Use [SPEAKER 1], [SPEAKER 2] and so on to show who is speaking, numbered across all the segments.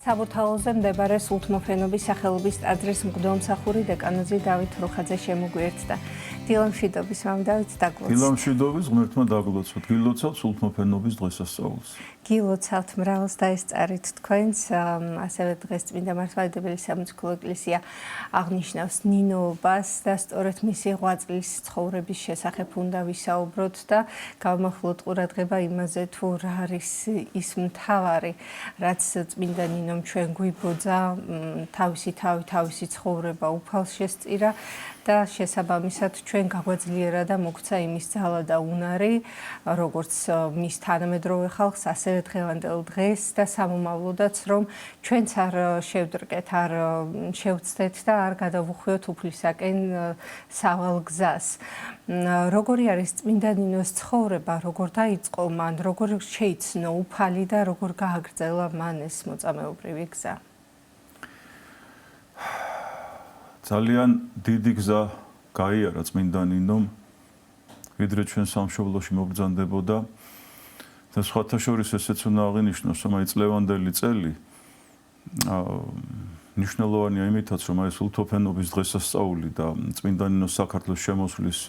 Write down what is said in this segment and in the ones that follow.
[SPEAKER 1] საბურთალოზე მდებარე სულთმოფენობის სახელობის ტაძრის მღვდელმსახური დეკანოზი დავით როხაძე შემოგვიერთდა. დილამშვიდობის მამ დავით დაგლოცავთ.
[SPEAKER 2] დილამშვიდობის ღმერთმა დაგლოცავთ. გილოცავთ სულთმოფენობის დღესასწაულს.
[SPEAKER 1] გილოცავთ მრავალს დაესწარით თქვენს, ასევე დღეს წმინდა მართლმადიდებელი სამოციქულო ეკლესია აღნიშნავს ნინოობას და სწორედ მისი ღვაწლის ცხოვრების შესახებ უნდა ვისაუბროთ და გავმახვილოთ ყურადღება იმაზე, თუ რა არის ის მთავარი, რაც წმინდა ნინომ ჩვენ გვიბოძა, თავისი თავი, თავისი ცხოვრება უფალს შესწირა და შესაბამისად ჩვენ გაგვაძლიერა და მოგვცა იმის ძალა და უნარი, როგორც მის თანამედროვე ხალხს, ასევე დღევანდელ დღეს და სამომავლოდაც, რომ ჩვენც არ შევდრკეთ, არ შევცდეთ და არ გადავუხვიოთ უფლისაკენ სავალ გზას. როგორი არის წმინდა ნინოს ცხოვრება, როგორ დაიწყო მან, როგორ შეიცნო უფალი და როგორ გააგრძელა მან ეს მოწამეობრივი გზა?
[SPEAKER 2] ძალიან დიდი გზა გაიარა წმინდა ნინომ, ვიდრე ჩვენ სამშობლოში მობრძანდებოდა და სხვათა შორის ესეც უნდა აღინიშნოს, რომ აი წლევანდელი წელი მნიშვნელოვანია იმითაც, რომ აი სულთმოფენობის დღესასწაული და წმინდა ნინოს საქართველოს შემოსვლის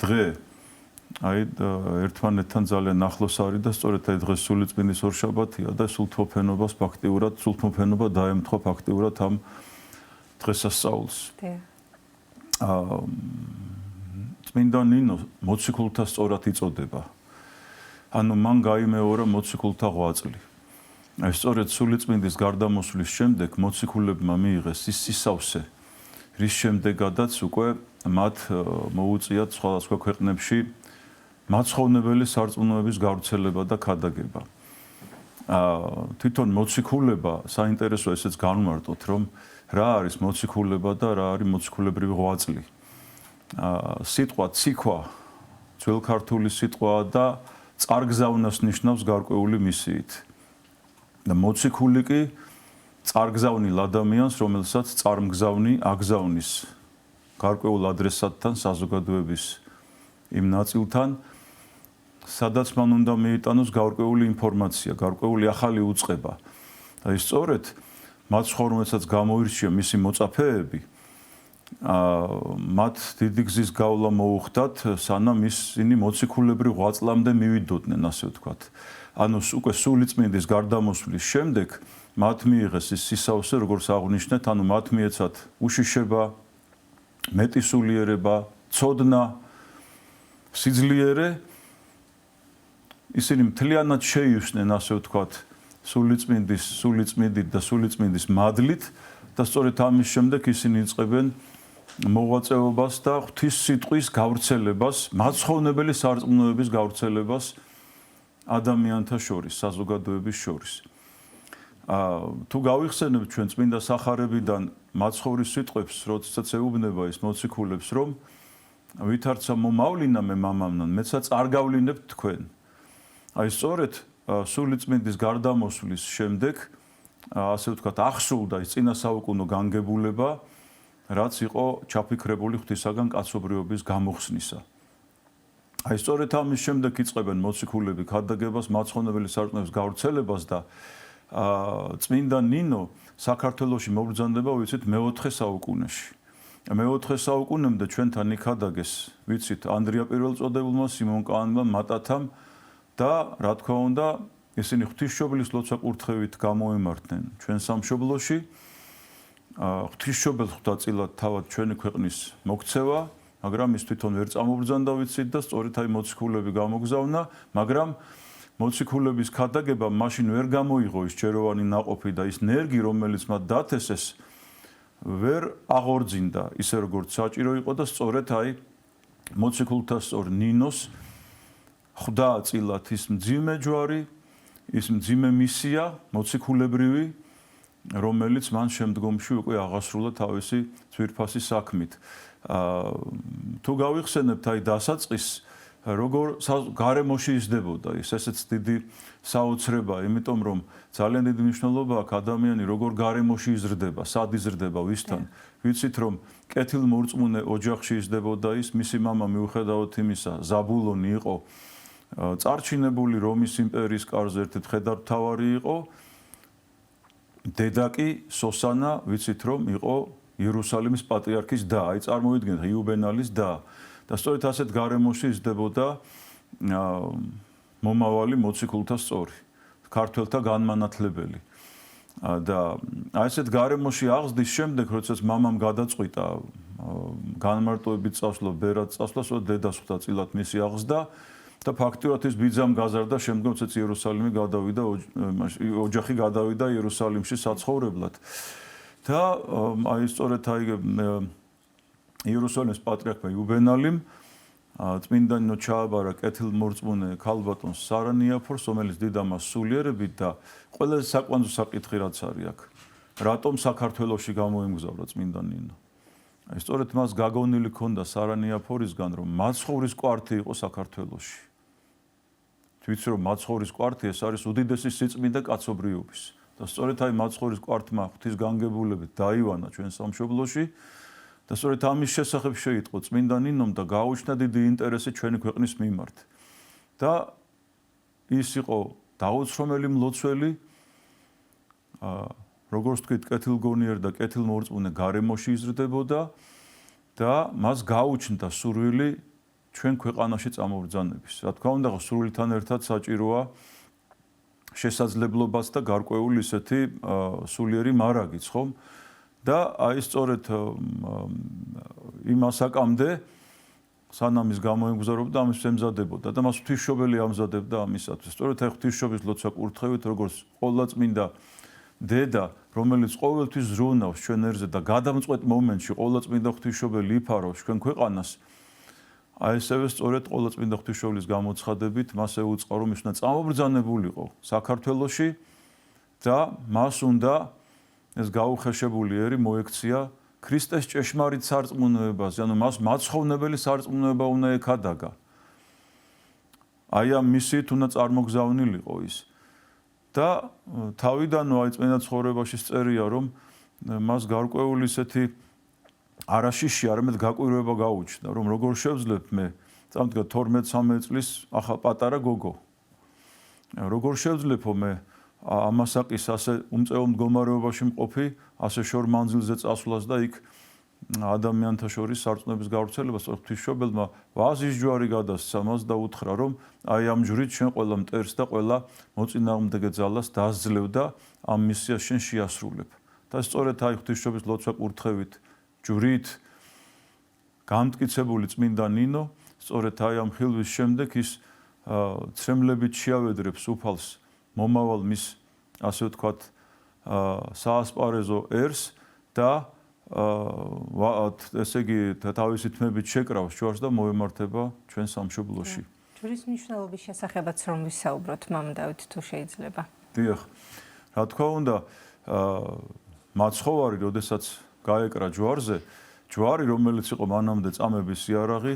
[SPEAKER 2] დღე აი ერთმანეთთან ძალიან ახლოს არის და სწორედ აი დღეს სულიწმინდის ორშაბათია და სულთმოფენობას ფაქტიურად სულთმოფენობა დაემთხვა ფაქტიურად ამ დღესასწაულს. წმინდა ნინო მოციქულთა სწორად იწოდება. ანუ მან გაიმეორა მოციქულთა ღვაწლი. აი სწორედ სულიწმინდის გარდამოსვლის შემდეგ მოციქულებმა მიიღეს ის სისავსე, რის შემდეგადაც უკვე მათ მოუწიათ სხვადასხვა ქვეყნებში მაცხოვნებელი სარწმუნოების გავრცელება და ქადაგება. თვითონ მოციქულება საინტერესოა ესეც განვარტოთ, რომ რა არის მოციქულება და რა არის მოციქულებრივი ღვაწლი. სიტყვა ციქვა ძველ ქართული სიტყვაა და წარგზავნას ნიშნავს გარკვეული მისიით. და მოციქული კი წარგზავნილ ადამიანს, რომელსაც წარმგზავნი აგზავნის გარკვეულ ადრესატთან, საზოგადოების იმ ნაწილთან, სადაც მან უნდა მიიტანოს გარკვეული ინფორმაცია, გარკვეული ახალი უწყება. და ის სწორედ მათ ცხოვრებასაც გამოირჩია მისი მოწაფეები, მათ დიდი გზის გავლა მოუხდათ, სანამ ისინი მოციქულებრივ ღვაწლამდე მივიდოდნენ, ასე ვთქვათ. ანუ უკვე სულიწმინდის გარდამოსვლის შემდეგ მათ მიიღეს ის სისავსე, როგორც აღვნიშნეთ, ანუ მათ მიეცათ უშიშება, მეტისულიერება, ცოდნა, სიძლიერე. ისინი მთლიანად შეივსნენ, ასე ვთქვათ, სულიწმიდით და სულიწმინდის მადლით და სწორედ ამის შემდეგ ისინი იწყებენ მოღვაწეობას და ღვთის სიტყვის გავრცელებას, მაცხოვნებელი სარწმუნოების გავრცელებას ადამიანთა შორის, საზოგადოების შორის. თუ გავიხსენებთ ჩვენ წმინდა სახარებიდან მაცხოვრის სიტყვებს, როდესაც ეუბნება ის მოციქულებს, რომ ვითარცა მომავლინა მე მამამნან, მეცაც არ გავლინებთ თქვენ. აი სწორედ სულიწმინდის გარდამოსვლის შემდეგ, ასე ვთქვათ, აღსრულდა ის წინასაუკუნო განგებულება, რაც იყო ჩაფიქრებული ღვთისაგან კაცობრიობის გამოხსნისა. აი სწორედ ამის შემდეგ იწყებენ მოციქულები ქადაგებას, მაცხოვნებელი სარწმუნოების გავრცელებას და წმინდა ნინო საქართველოში მობრძანდება, ვიცით, მე-4 საუკუნეში. მე-4 საუკუნემდე ჩვენთან იქადაგეს, ვიცით, ანდრია პირველწოდებულმა, სიმონ კანონმა, მატათამ და რა თქმა უნდა, ისინი ღვთისმშობლის ლოცვა კურთხევით გამოემართნენ ჩვენ სამშობლოში. ღვთისმშობელს ხვდაწილად თავად ჩვენი ქვეყნის მოქცევა, მაგრამ ის თვითონ ვერ წამობრძანდა, ვიცით, და სწორედ აი მოციქულები გამოგზავნა, მაგრამ მოციქულების ქადაგება მაშინ ვერ გამოიღო ის ჯეროვანი ნაყოფი და ის ნერგი, რომელიც მათ დათესეს, ვერ აღორძინდა ისე როგორც საჭირო იყო და სწორედ აი მოციქულთა სწორ ნინოს ხვდა წილად ის მძიმე ჯვარი, ის მძიმე მისია, მოციქულებრივი, რომელიც მან შემდგომში უკვე აღასრულა თავისი ძვირფასი საქმით. თუ გავიხსენებთ აი დასაწყისს, როგორ გარემოში იზრდებოდა ის, ესეც დიდი საოცრებაა, იმიტომ რომ ძალიან დიდი მნიშვნელობა აქვს ადამიანი როგორ გარემოში იზრდება, სად იზრდება, ვისთან. ვიცით რომ კეთილმორწმუნე ოჯახში იზრდებოდა ის, მისი მამა მიუხედავად იმისა, ზაბულონი იყო, წარჩინებული რომის იმპერიის კარზე ერთ-ერთი მხედართმთავარი იყო დედა კი სოსანა ვიცით რომ იყო იერუსალიმის პატრიარქის და, აი წარმოვიდგინეთ იუბენალის და სწორედ ასეთ გარემოში იზრდებოდა მომავალი მოციქულთა სწორი, ქართველთა განმანათლებელი. და აი ესეთ გარემოში აღზრდის შემდეგ, როდესაც მამამ გადაწყვიტა განმარტოებით წასვლა, ბერად წასვლა, დედას ხვდა წილად მისი აღზრდა და ფაქტურად ის ბიძამ გაზარდა, შემდგომაც იერუსალიმი გადავიდა, ოჯახი გადავიდა იერუსალიმში საცხოვრებლად. და აი სწორედ აი იერუსალიმის პატრიარქმა იუბენალიმ წმინდა ნინო ჩააბარა კეთილმორწმუნე ქალბატონს სარანიაფორს, რომელიც დიდამას სულიერებით და ყველაზე საკვანძო საკითხი რაც არის აქ. რატომ საქართველოში გამოიმგზავრა წმინდა ნინო? აი სწორედ მას გაგონილი ქონდა სარანიაფორისგან, რომ მაცხოვრის კვართი იყო საქართველოში. თვითონ რომ მაცხოვრის კვართი ეს არის უდიდესი სიწმინდე კაცობრიობის. და სწორედ აი მაცხოვრის კვართმა ღვთისგანგებულებით დაივანა ჩვენ სამშობლოში და სწორედ ამის შესახებ შეიტყო წმინდა ნინომ და გაუჩნდა დიდი ინტერესი ჩვენი ქვეყნის მიმართ. და ის იყო დაუცხრომელი მლოცველი, როგორც ვთქვით, კეთილგონიერ და კეთილმორწმუნე გარემოში იზრდებოდა და მას გაუჩნდა სურვილი ჩვენ ქვეყანაში წამობრძანების. რა თქმა უნდა, სრულთან ერთად საჭიროა შესაძლებლობაც და გარკვეული ისეთი სულიერი მარაგიც, ხომ? და აი სწორედ იმ ასაკამდე სანამ ის გამოემგზავრებოდა, ამის ემზადებოდა და მას ღვთისმშობელი ამზადებდა ამისათვის. სწორედ აი ღვთისმშობლის ლოცვა კურთხევით, როგორც ყოვლადწმინდა დედა, რომელიც ყოველთვის ზრუნავს ჩვენ ერზე და გადამწყვეტ მომენტში ყოვლადწმინდა ღვთისმშობელი იფარავს ჩვენ ქვეყანას. აი ესევე სწორედ ყოვლადწმინდა ღვთისმშობლის გამოცხადებით მას ეუწყა, რომ ის უნდა წამობრძანებულიყო საქართველოში და მას უნდა ეს გაუხეშებული ერი მოექცია ქრისტეს ჭეშმარიტ სარწმუნოებაზე, ანუ მას მაცხოვრებელი სარწმუნოება უნდა ეკადაგა. აი ამ მისიით უნდა წარმოგზავნილიყო ის. და თავიდანვე აი წმინდა ცხოვრებაში წერია, რომ მას გარკვეული ისეთი არაშიში, არამედ გაკვირვება გაუჩნდა, რომ როგორ შევძლებ მე, წამდგა 12-13 წლის ახალ პატარა გოგო. როგორ შევძლებო მე ამასაკის ასე უმწეო მდგომარეობაში მყოფი, ასე შორ მანძილზე წასვლას და იქ ადამიანთა შორის სარწმუნოების გავრცელებას ღვთისმშობელმა ვაზის ჯვარი გადასცა მას და უთხრა, რომ აი ამ ჯვრით შენ ყველა მტერს და ყველა მოწინააღმდეგე ძალას დაასძლევ და ამ მისიას შენ შეასრულებ. და სწორედ აი ღვთისმშობლის ლოცვა კურთხევით ჯვრით გამტკიცებული წმინდა ნინო, სწორედ აი ამ ხილვის შემდეგ ის ცრემლებით შეავედრებს უფალს მომავალ მის ასე ვთქვათ საასპარეზო ერს და ესე იგი თავისი თმებით შეკრავს ჯვარს და მოემართება ჩვენ სამშობლოში.
[SPEAKER 1] ჯვრის მნიშვნელობის შესახებაც რომ ვისაუბროთ, მამ დავით, თუ შეიძლება.
[SPEAKER 2] დიახ. რა თქმა უნდა, მაცხოვარი, როდესაც გაეკრა ჯვარზე, ჯვარი, რომელიც იყო მანამდე წამების იარაღი,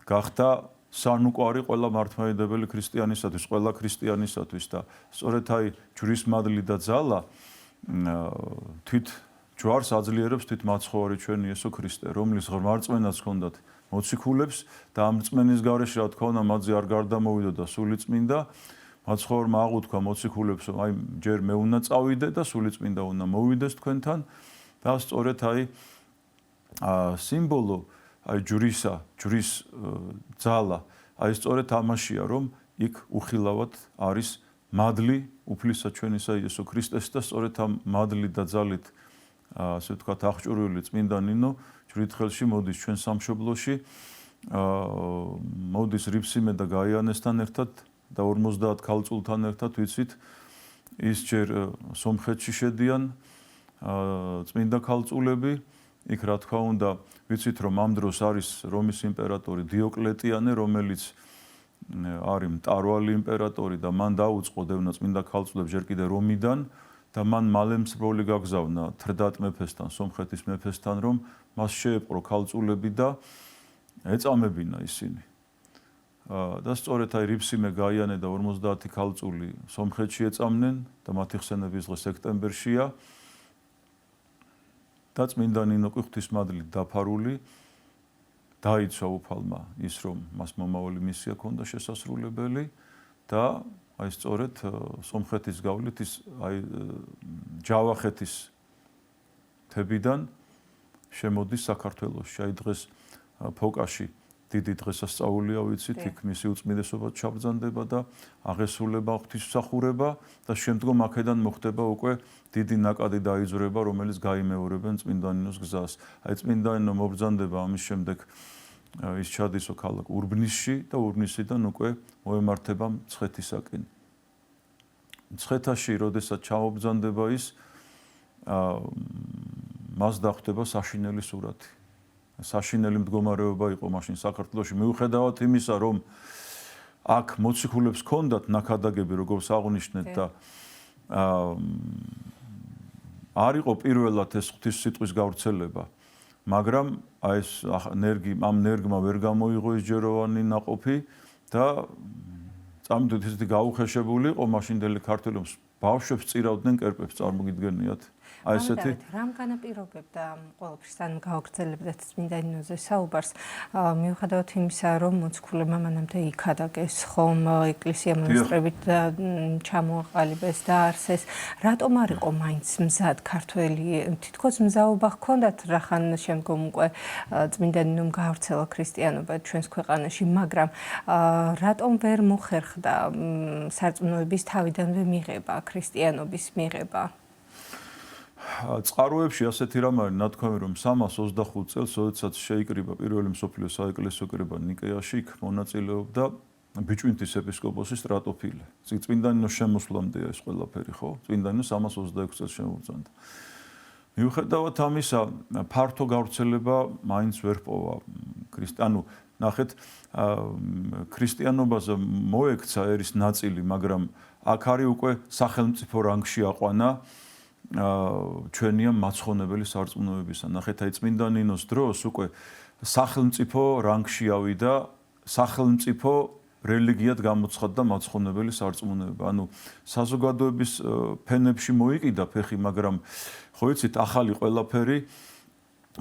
[SPEAKER 2] გახდა სანუკვარი ყველა მართლმადიდებელი ქრისტიანისათვის, ყველა ქრისტიანისათვის და სწორედ აი ჯვრის მადლი და ძალა თვით ჯვარს აძლიერებს თვით მაცხოვარი ჩვენი იესო ქრისტე, რომლის ღმერთწმენაც ჰქონდათ მოციქულებს და ამ რწმენის გარეშე რა თქმა უნდა მათზე არ გარდამოვიდოდა სულიწმინდა, მაცხოვარმა აღუთქვა მოციქულებს, რომ აი ჯერ მე უნდა წავიდე და სულიწმინდა უნდა მოვიდეს თქვენთან და სწორედ აი სიმბოლო აი ჯვრის ძალა, აი სწორედ ამაშია, რომ იქ უხილავად არის მადლი უფლისა ჩვენისა იესო ქრისტეს და სწორედ ამ მადლით და ძალით ასე ვთქვათ აღჭურვილი წმინდა ნინო ჯვრითხელში მოდის ჩვენ სამშობლოში, მოდის რიფსიმე და გაიანესთან ერთად და 50 ქალწულთან ერთად, ვიცით, ის ჯერ სომხეთში შედიან წმინდა ქალწულები, იქ რა თქმა უნდა ვიცით რომ ამ დროს არის რომის იმპერატორი დიოკლეტიანე, რომელიც არის მტარვალი იმპერატორი და მან დაუწყო დევნა წმინდა ქალწულებს ჯერ კიდე რომიდან და მან მალე მსროლი გაგზავნა თრდატ მეფესთან, სომხეთის მეფესთან, რომ მას შეეპყრო ქალწულები და ეწამებინა ისინი. და სწორედ აი რიფსიმე გაიანე და 50 ქალწული სომხეთში ეწამნენ და მათი ხსენების დღე სექტემბერშია. და წმინდა ნინო ღვთისმადლით დაფარული დაიცვა უფალმა ის, რომ მას მომავალი მისია ჰქონდა შესასრულებელი და აი სწორედ სომხეთის გავლით ის აი ჯავახეთის თებიდან შემოდის საქართველოში. აი დღეს ფოკაში დიდი დღესასწაულია ვიცით, იქ მისი უწმიდესობა ჩაბრძანდება და აღესრულება ღვთისმსახურება და შემდგომ აქედან მოხდება უკვე დიდი ნაკადი დაიძვრება, რომელიც გაიმეორებენ წმინდანინოს გზას. აი წმინდანინო მობრძანდება ამის შემდეგ ის ჩადისო ქალაქ ურბნისში და ურბნისიდან უკვე მოემართება მცხეთისაკენ. მცხეთაში, როდესაც ჩამობრძანდება ის, მას დახვდება საშინელი სურათი. საშინელი მდგომარეობა იყო მაშინ საქართველოში. მიუხედავად იმისა, რომ აქ მოციქულებს ჰქონდათ ნაქადაგები, როგორც აღნიშნეთ და არ იყო პირველად ეს ღვთის სიტყვის გავრცელება, მაგრამ აი ეს ამ ნერგმა ვერ გამოიღო ის ჯეროვანი ნაყოფი და წამით ისეთი გაუხეშებული იყო მაშინდელი ქართველებს ბავშვებს წირავდნენ კერპებს წარმოგიდგენიათ. აი ესეთი
[SPEAKER 1] რამ განაპირობებდა ყოველთვის ან გააგრძელებდა წმინდანინოზე საუბარს მიუხედავად იმისა რომ მოციქულებმა მანამდე იქადაგეს ხომ ეკლესია მონასტრებით ჩამოაყალიბეს და არსეს რატომ არ იყო მაინც მზად ქართველი თითქოს მზაობა ჰქონდათ რახან შემდგომ უკვე წმინდანინომ გაავრცელა ქრისტიანობა ჩვენს ქვეყანაში მაგრამ რატომ ვერ მოხერხდა სარწმუნოების თავიდანვე მიღება ქრისტიანობის მიღება
[SPEAKER 2] წყაროებში ასეთი რამ არის ნათქვამი რომ 325 წელს როდესაც შეიკრიბა პირველი მსოფლიო საეკლესიო კრება ნიკეაში იქ მონაწილეობდა ბიჭვინთის ეპისკოპოსი სტრატოფილე. წმინდანინოს შემოსვლამდეა ეს ყველაფერი, ხო? წმინდანინო 326 წელს შემობრძანდა. მიუხედავად ამისა, ფართო გავრცელება მაინც ვერ პოვა ანუ ნახეთ, ქრისტიანობაზე მოექცა ერის ნაწილი, მაგრამ აქ არის უკვე სახელმწიფო რანგში აყვანა ჩვენია მაცხონებელი სარწმუნოებისა. ნახეთ, აი წმინდანინოს დროს უკვე სახელმწიფო რანგში ავიდა სახელმწიფო რელიგიად გამოცხადდა მაცხონებელი სარწმუნოება. ანუ საზოგადოების ფენებში მოიკიდა ფეხი, მაგრამ ხო იცით, ახალი ყველაფერი,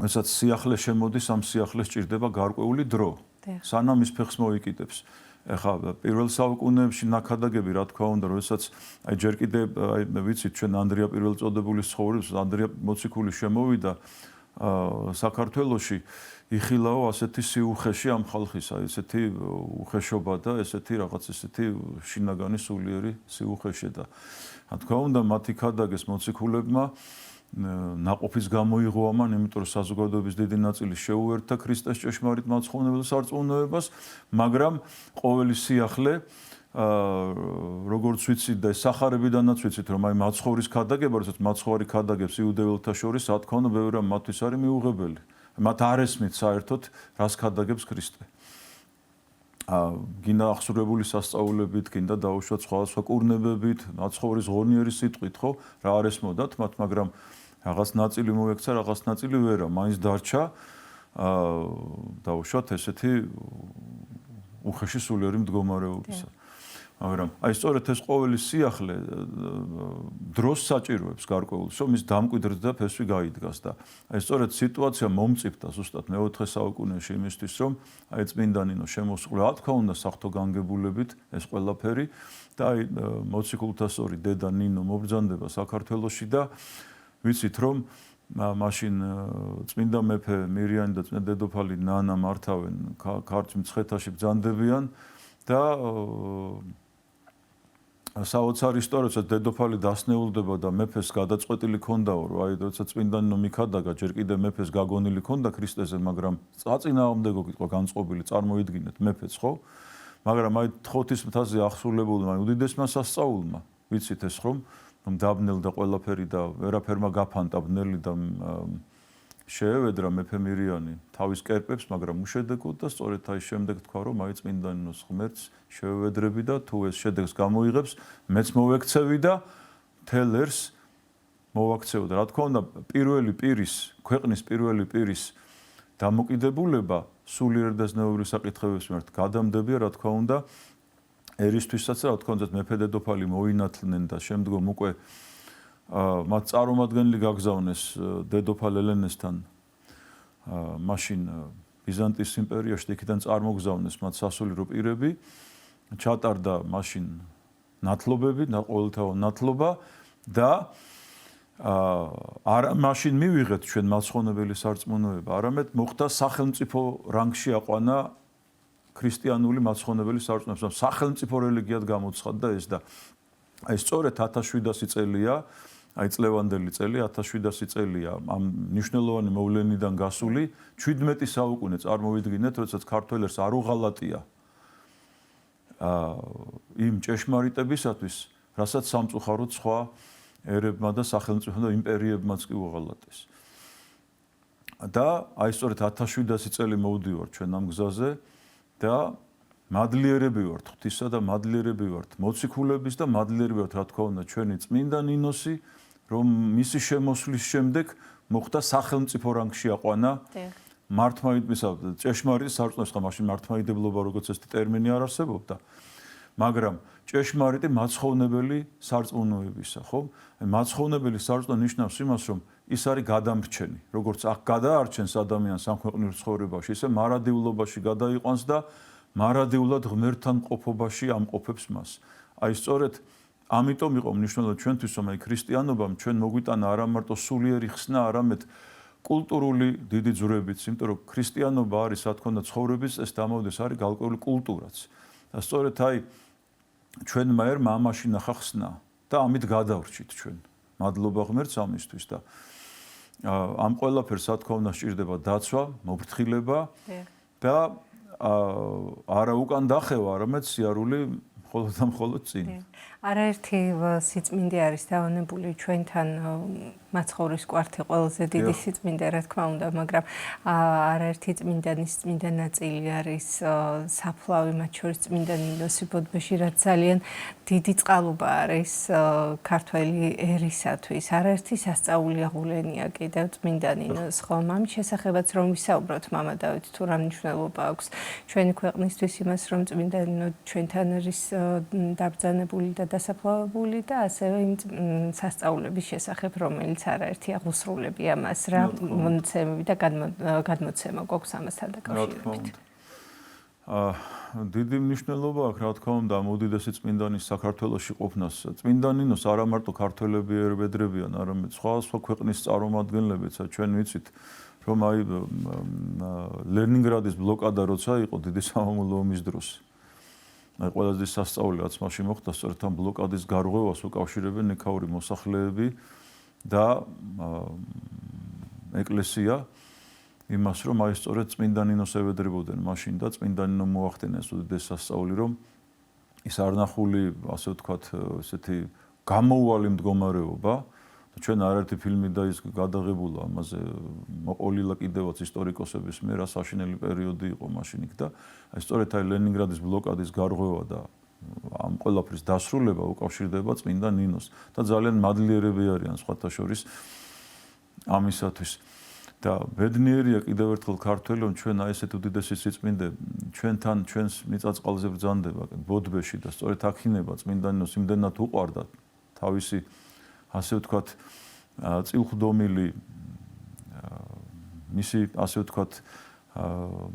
[SPEAKER 2] რასაც სიახლე შემოდის, ამ სიახლეს ჭირდება გარკვეული დრო. სანამ ის ფეხს მოიკიდებს. ეხლა პირველ საუკუნეებში ნაქადაგები რა თქმა უნდა, როდესაც აი ჯერ კიდე აი ვიცით ჩვენ ანდრია პირველწოდებულის ცხოვრებას, ანდრია მოციქული შემოვიდა საქართველოში, იხილაო ასეთი სიუხეში ამ ხალხის, აი ესეთი უხეშობა და ესეთი რაღაც ესეთი შინაგანი სულიერი სიუხეში და რა თქმა უნდა მათ იქადაგეს მოციქულებმა ნაყოფის გამოიღო ამან, იმიტომ რომ საზოგადოების დიდი ნაწილი შეუერთდა ქრისტეს ჭეშმარიტ მაცხოვნებელ სარწმუნოებას, მაგრამ ყოველი სიახლე როგორც ვიცით და სახარებიდანაც ვიცით, რომ აი მაცხოვრის ქადაგება, როდესაც მაცხოვარი ქადაგებს იუდეველთა შორის, რა თქმა უნდა, ბევრი მათთვის არის მიუღებელი. მათ არ ესმით საერთოდ, რას ქადაგებს ქრისტე. გინდა აღსრულებული სასწაულებით, გინდა დაუშვათ სხვადასხვა კურნებებით, მაცხოვრის ღონიერი სიტყვით, ხო? რა არ ესმოდათ მათ, მაგრამ რაღაც ნაწილი მოექცა, რაღაც ნაწილი ვერა, მაინც დარჩა დაუშვათ ესეთი უხეში სულიერი მდგომარეობისა. მაგრამ აი სწორედ ეს ყოველი სიახლე დროს საჭიროებს გარკვეულს, რომ ის დამკვიდრდა და ფესვი გაიდგას და აი სწორედ სიტუაცია მომწიფდა ზუსტად მე-4 საუკუნეში იმისთვის, რომ აი წმინდანინო შემოსულა, რა თქმა უნდა, საღვთო განგებულებით ეს ყველაფერი და აი მოციქულთა სწორი დედა ნინო მობრძანდება საქართველოში და ვიცით რომ მაშინ წმინდა მეფე მირიანი და წმინდა დედოფალი ნანა მართავენ ქართლის მცხეთაში ბრძანდებიან და საოცარი ისტორია, როდესაც დედოფალი დასნეულდება და მეფეს გადაწყვეტილი ქონდაო, რომ აი როდესაც წმინდანინო მიქადაგა, ჯერ კიდე მეფეს გაგონილი ქონდა ქრისტეზე, მაგრამ წაწინააღმდეგო იყო განწყობილი, წარმოიდგინეთ მეფეც, ხო? მაგრამ აი თხოთის მთაზე აღსრულებულმა უდიდესმა სასწაულმა, ვიცით ეს რომ დაბნელდა ყველაფერი და ვერაფერმა გაფანტა ბნელი და შეევედრა მეფე მირიანი თავის კერპებს, მაგრამ უშედეგოდ და სწორედ აი შემდეგ თქვა, რომ აი წმინდანინოს ღმერთს შევევედრები და თუ ეს შედეგს გამოიღებს, მეც მოვექცევი და მთელ ერს მოვაქცევდა. რა თქმა უნდა, პირველი პირის, ქვეყნის პირველი პირის დამოკიდებულება სულიერ და ზნეობრივ საკითხებებს მიმართ გადამდებია, რა თქმა უნდა, ერისთვისაც, რა თქმა უნდა, მეფე დედოფალი მოინათლნენ და შემდგომ უკვე მათ წარმომადგენელი გაგზავნეს დედოფალ ელენესთან მაშინ ბიზანტიის იმპერიაში, იქიდან წარმოგზავნეს მათ სასულიერო პირები, ჩატარდა მაშინ ნათლობები, ყოველთაო ნათლობა და არა მაშინ მივიღეთ ჩვენ მაცხოვნებელი სარწმუნოება, არამედ მოხდა სახელმწიფო რანგში აყვანა ქრისტიანული მაცხოვნებელი სარწმუნოება. სახელმწიფო რელიგიად გამოცხადდა ეს და აი სწორედ 1700 წელია, აი წლევანდელი წელი 1700 წელია ამ მნიშვნელოვანი მოვლენიდან გასული 17 საუკუნე წარმოვიდგინეთ, როდესაც ქართველებს არ უღალატია იმ ჭეშმარიტებისათვის, რასაც სამწუხაროდ სხვა ერებმა და სახელმწიფო და იმპერიებმაც კი უღალატეს. და აი სწორედ 1700 წელი მოვდივართ ჩვენ ამ გზაზე და მადლიერები ვართ ღვთისა და მადლიერები ვართ მოციქულების და მადლიერები ვართ, რა თქმა უნდა, ჩვენი წმინდა ნინოსი, რომ მისი შემოსვლის შემდეგ მოხდა სახელმწიფო რანგში აყვანა მართლმადიდებლისა ჭეშმარიტ სარწმუნოების, ხა მაშინ მართლმადიდებლობა როგორც ეს ტერმინი არ არსებობდა, მაგრამ ჭეშმარიტი მაცხოვნებელი სარწმუნოებისა, ხო? მაცხოვნებელი სარწმუნო ნიშნავს იმას, რომ ის არის გადამრჩენი, როგორც აქ გადაარჩენს ადამიანს სამქვეყნიურ ცხოვრებაში, ისე მარადიულობაში გადაიყვანს და მარადიულად ღმერთთან ყოფობაში ამყოფებს მას. აი სწორედ ამიტომ იყო მნიშვნელოვანი ჩვენთვის, რომ აი ქრისტიანობამ ჩვენ მოგვიტანა არა მარტო სულიერი ხსნა, არამედ კულტურული დიდი ძვრებიც, იმიტომ რომ ქრისტიანობა არის, რა თქმა უნდა, ცხოვრების წესს დამოუდეს, არის გარკვეული კულტურაც. და სწორედ აი ჩვენმა ერმა ამაში ნახა ხსნა და ამით გადავრჩით ჩვენ. მადლობა ღმერთს ამისთვის და ამ ყველაფერს, რა თქმა უნდა, სჭირდება დაცვა, მოფრთხილება და არა უკან დახევა, არამედ სიარული მხოლოდ და მხოლოდ წინ.
[SPEAKER 1] არაერთი სიწმინდე არის დავანებული ჩვენთან მაცხოვრის კვართი ყველაზე დიდი სიწმინდე, რა თქმა უნდა, მაგრამ არაერთი წმინდანის წმინდა ნაწილი არის საფლავი, მათ შორის წმინდა ნინოსი ბოდბეში, რაც ძალიან დიდი წყალობა არის ქართველი ერისათვის. არაერთი სასწაული აღულენია კიდევ წმინდა ნინოს, ხომ? ამის შესახებაც რომ ვისაუბროთ, მამა დავით, თუ რა მნიშვნელობა აქვს ჩვენი ქვეყნისთვის იმას, რომ წმინდა ნინო ჩვენთან არის დაბრძანებული და დასაფლავებული და ასევე იმ სასწაულების შესახებ, რომელიც არაერთი აღუსრულებია მას, რა მონაცემები და გადმოცემა გვაქვს ამასთან დაკავშირებით.
[SPEAKER 2] დიდი მნიშვნელობა აქვს, რა თქმა უნდა, ამ უდიდესი წმინდანის საქართველოში ყოფნას. წმინდა ნინოს არა მარტო ქართველები ერბედრებიან, არამედ სხვა ქვეყნის წარმომადგენლებიც, ჩვენ ვიცით, რომ აი ლენინგრადის ბლოკადა როცა იყო დიდი სამამულო ომის დროს. აი ყველაზე სასწაული რაც მაშინ მოხდა, სწორედ ამ ბლოკადის გარღვევას უკავშირებენ ნიქაური მოსახლეები და ეკლესია იმას, რომ აი სწორედ წმინდა ნინოს ევედრებოდნენ მაშინ და წმინდა ნინო მოახდენეს უდიდეს სასწაული, რომ ის არნახული, ასე ვთქვათ, ესეთი გამოუვალი მდგომარეობა. ჩვენ არაერთი ფილმი და ის გადაღებულა ამაზე მოყოლილა კიდევაც ისტორიკოსების მიერ, რა საშინელი პერიოდი იყო მაშინ იქ და აი სწორედ აი ლენინგრადის ბლოკადის გარღვევა და ამ ყველაფრის დასრულება უკავშირდება წმინდა ნინოს და ძალიან მადლიერები არიან სხვათა შორის ამისათვის. და ბედნიერია კიდევ ერთხელ ქართველი, რომ ჩვენ აი ესეთ უდიდესი სიწმინდე ჩვენთან ჩვენს მიწა-წყალზე ბრძანდება ბოდბეში და სწორედ აქინება წმინდა ნინოს იმდენად უყვარდა თავისი ასე ვთქვათ წილხდომილი მისი ასე ვთქვათ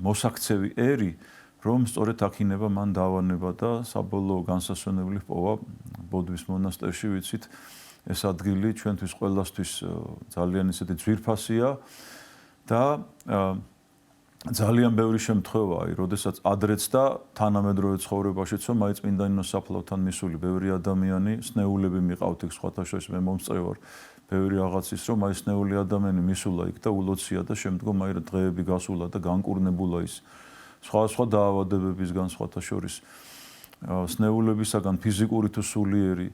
[SPEAKER 2] მოსაქცევი ერი, რომ სწორედ აქინება მან დავანება და საბოლოო განსასვენებლი პოვა ბოდბის მონასტერში, ვიცით, ეს ადგილი ჩვენთვის ყველასთვის ძალიან ისეთი ძვირფასია და ძალიან ბევრი შემთხვევაა, როდესაც ადრეც და თანამედროვე ცხოვრებაშიც, რომ აი წმინდა ნინოს საფლავთან მისული ბევრი ადამიანი, სნეულები მიყავთ იქ სხვათა შორის, მე მომწევ ვარ ბევრი რაღაცის, რომ აი სნეული ადამიანი მისულა იქ და ულოცია და შემდგომ აი დღეები გასულა და განკურნებულა ის სხვა დაავადებებისგან სხვათა შორის სნეულებისაგან ფიზიკური თუ სულიერი,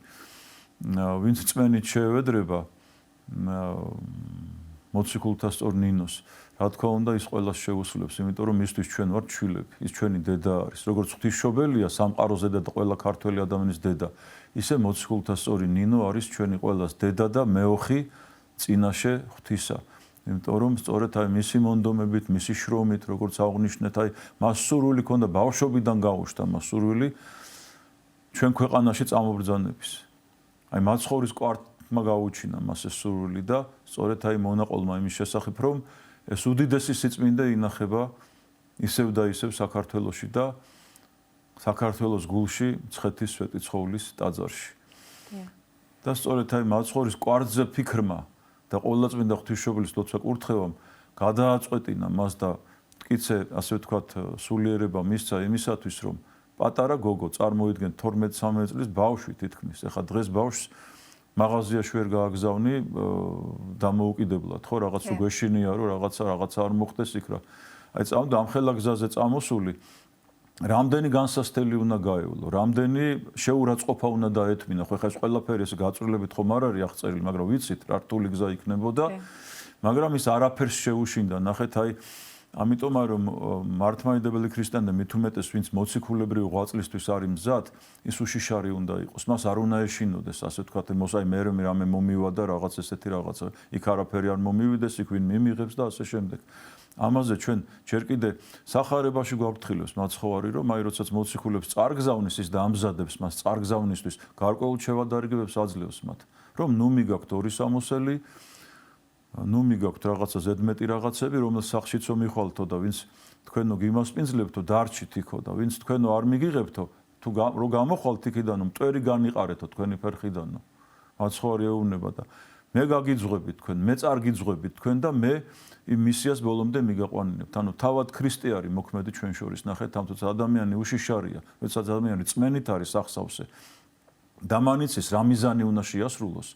[SPEAKER 2] ვინც წმენით შეევედრება მოციქულთა სწორ ნინოს, რა თქმა უნდა, ის ყველას შეუსრულებს, იმიტომ რომ მისთვის ჩვენ ვართ შვილები, ის ჩვენი დედა არის. როგორც ღვთისმშობელია სამყაროს დედა და ყველა ქართველი ადამიანის დედა, ისე მოციქულთა სწორი ნინო არის ჩვენი ყველას დედა და მეოხი წინაშე ღვთისა. იმიტომ რომ სწორედ აი მისი მონდომებით, მისი შრომით, როგორც აღნიშნეთ, აი მას სურვილი ჰქონდა ბავშვობიდან გაუშვდა მას სურვილი ჩვენ ქვეყანაში წამობრძანების. აი მაცხოვრის კვართმა გაუჩინა მას ეს სურვილი და სწორედ აი მონაყოლმა იმის შესახებ, რომ ეს უდიდესი სიწმინდე ინახება ისევ და ისევ საქართველოში და საქართველოს გულში მცხეთის სვეტი ცხოვლის ტაძარში. და სწორედ აი მაცხოვრის კვართზე ფიქრმა და ყოვლადწმინდა ღვთისმშობლის ლოცვა კურთხევამ გადააწყვეტინა მას და მტკიცე, ასე ვთქვათ, სულიერება მისცა იმისათვის, რომ პატარა გოგო წარმოიდგენ 12-13 წლის ბავშვი თითქმის. ეხლა დღეს ბავშვს მაღაზიაში ვერ გააგზავნი დამოუკიდებლად, ხო, რაღაც რო გვეშინია, რომ რაღაცა არ მოხდეს იქ რა. აი წამდა ამ ხელა გზაზე წამოსული რამდენი განსასწრელი უნდა გაევლო, რამდენი შეურაცხყოფა უნდა დაეთმინა, ხო ეხლა ეს ყველაფერი ეს გაწვრილებით ხომ არ არის აღწერილი, მაგრამ ვიცით რა რთული გზა იქნებოდა, მაგრამ ის არაფერს შეუშინდა, ნახეთ აი ამიტომ რომ მართლმადიდებელი ქრისტიანი და მით უმეტეს ვინც მოციქულებრივი ღვაწლისთვის არის მზად, ის უშიშარი უნდა იყოს, მას არ უნდა ეშინოდეს, ასე ვთქვათ, მოსაი მე რამე მომივა და რაღაც ესეთი რაღაცა, იქ არაფერი არ მომივიდეს, იქ ვინ მიმიღებს და ასე შემდეგ. ამაზე ჩვენ ჯერ კიდე სახარებაში გვაფრთხილებს მაცხოვარი, რომ აი როდესაც მოციქულებს წარგზავნის ის და ამზადებს მას წარგზავნისთვის, გარკვეულ შევადარიგებებს აძლევს მათ, რომ ნუ მიგაქვთ ორი სამოსელი, ნუ მიგაქვთ რაღაცა ზედმეტი რაღაცები, რომელს სახშიცო მიხვალთო და ვინც თქვენო გიმასპინძლებთო, დარჩით იქო და ვინც თქვენო არ მიგიღებთო, თუ რო გამოხვალთ იქიდანო, მტვერი განიყარეთო თქვენი ფერხიდანო. მაცხოვარი ეუბნება და მე გაგიძღვებით თქვენ, მე წარგიძღვებით თქვენ და მე იმ მისიას ბოლომდე მიგაყვანინებთ. ანუ თავად ქრისტე არის მოქმედი ჩვენ შორის, ნახეთ, თამთაც ადამიანი უშიშარია, როდესაც ადამიანი წმენით არის სახსავსე. დამანიცის რა მიზანი უნდა შეასრულოს,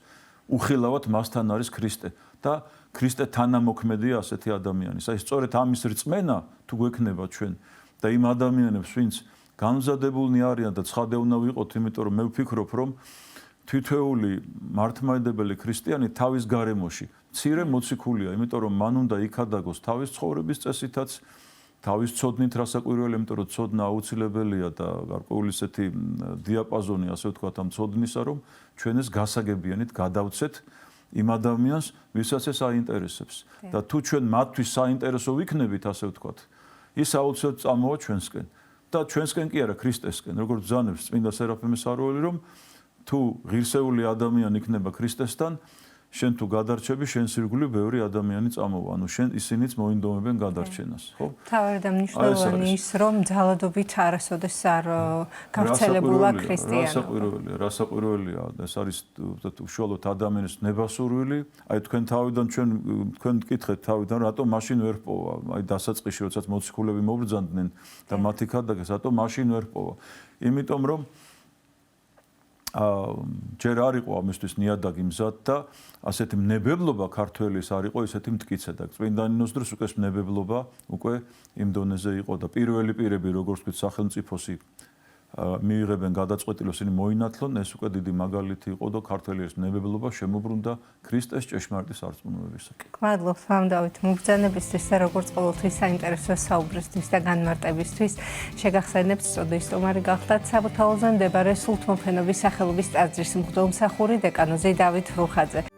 [SPEAKER 2] უხილავად მასთან არის ქრისტე და ქრისტე თანამოქმედია ასეთი ადამიანის. აი სწორედ ამის რწმენა თუ გვექნება ჩვენ და იმ ადამიანებს, ვინც განმზადებულნი არიან და ცხადე უნდა ვიყოთ, იმიტომ რომ მე ვფიქრობ, რომ თითოეული მართლმადიდებელი ქრისტიანი თავის გარემოში მცირე მოციქულია, იმიტომ რომ მან უნდა იქადაგოს თავის ცხოვრების წესითაც, თავის ცოდნით რასაკვირველია, იმიტომ რომ ცოდნა აუცილებელია და გარკვეული ესეთი დიაპაზონი, ასე ვთქვათ, ამ ცოდნისა, რომ ჩვენ ეს გასაგებიანით გადავცეთ იმ ადამიანს, ვისაც ეს აინტერესებს. და თუ ჩვენ მათთვის საინტერესო ვიქნებით, ასე ვთქვათ, ის აუცილებლად წამოვა ჩვენსკენ. და ჩვენსკენ კი არა, ქრისტესკენ, როგორც ბრძანებს წმინდა სერაფიმე საროელი, რომ თუ ღირსეული ადამიანი იქნება ქრისტესთან, შენ თუ გადარჩები, შენს ირგვლივ ბევრი ადამიანი წამოვა, ანუ შენ ისინიც მოინდომებენ გადარჩენას, ხო?
[SPEAKER 1] თავი და მნიშვნელოვანი ის, რომ ძალადობით არასოდეს არ გავრცელებულა ქრისტიანობა.
[SPEAKER 2] რასაკვირველია, ეს არის უშუალოდ ადამიანის ნებასურვილი. აი თქვენ თავიდან თქვენ მკითხეთ თავიდან, რატომ მაშინ ვერ პოვა? აი დასაწყისში, როდესაც მოციქულები მობრძანდნენ და მათი ქადაგეს, რატომ მაშინ ვერ პოვა? იმიტომ რომ ჯერ არ იყო ამისთვის ნიადაგი მზად და ასეთი მნებებლობა ქართველის არ იყო ისეთი მტკიცე და წმინდა ნინოს დროს უკვე მნებებლობა უკვე იმ დონეზე იყო და პირველი პირები როგორც ვთქვით სახელმწიფოსი მიიღებენ გადაწყვეტილებას ისინი მოინათლონ ეს უკვე დიდი მაგალითი იყო და ქართველის ნებებლობა შემოbrunდა ქრისტეს ჭეშმარიტი სარწმუნოებისაკენ.
[SPEAKER 1] მადლობთ вам დავით მოგზანებისთვის და როგორც ყოველთვის საინტერესო საუბრისთვის და განმარტებისთვის შეგახსენებთ სტუდიის სტუმარი გახდათ საბუთაულზე მდებარე სულთმოფენობის სახელობის ტაძრის მღვდელმსახური დეკანოზი დავით რუხაძე.